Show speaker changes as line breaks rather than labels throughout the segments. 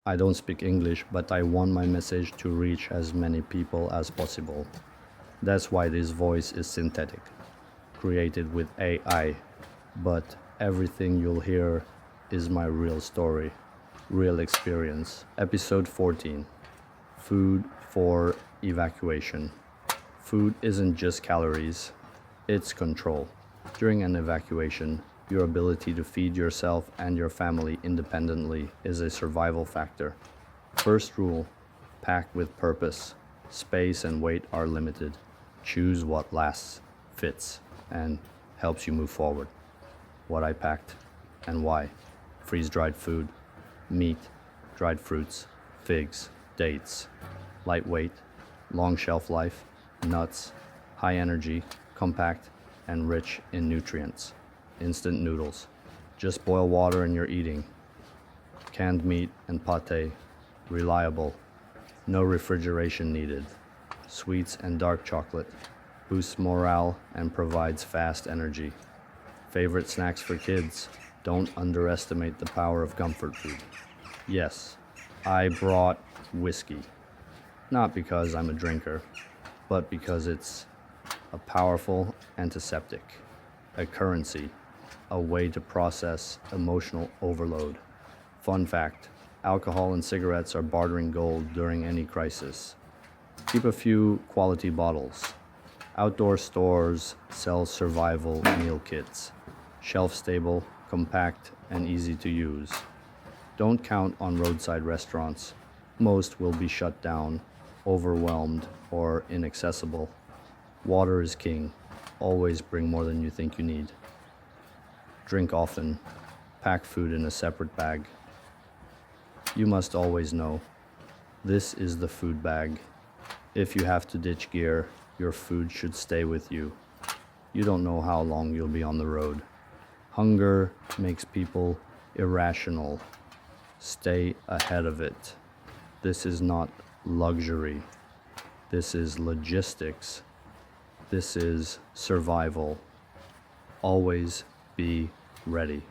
I don't speak English, but I want my message to reach as many people as possible. That's why this voice is synthetic, created with AI, but everything you'll hear is my real story, real experience. Episode 14, Food for Evacuation. Food isn't just calories, it's control. During an evacuation, your ability to feed yourself and your family independently is a survival factor. First rule, pack with purpose. Space and weight are limited. Choose what lasts, fits, and helps you move forward. What I packed and why. Freeze-dried food, meat, dried fruits, figs, dates. Lightweight, long shelf life, nuts, high energy, compact, and rich in nutrients. Instant noodles. Just boil water and you're eating. Canned meat and pate. Reliable. No refrigeration needed. Sweets and dark chocolate. Boosts morale and provides fast energy. Favorite snacks for kids. Don't underestimate the power of comfort food. Yes, I brought whiskey. Not because I'm a drinker, but because it's a powerful antiseptic, a currency, a way to process emotional overload. Fun fact, alcohol and cigarettes are bartering gold during any crisis. Keep a few quality bottles. Outdoor stores sell survival meal kits. Shelf-stable, compact, and easy to use. Don't count on roadside restaurants. Most will be shut down, overwhelmed, or inaccessible. Water is king. Always bring more than you think you need. Drink often. Pack food in a separate bag. You must always know, this is the food bag. If you have to ditch gear, your food should stay with you. You don't know how long you'll be on the road. Hunger makes people irrational. Stay ahead of it. This is not luxury. This is logistics. This is survival. Always be ready.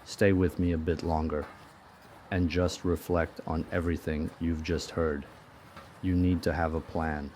Stay with me a bit longer and just reflect on everything you've just heard. You need to have a plan.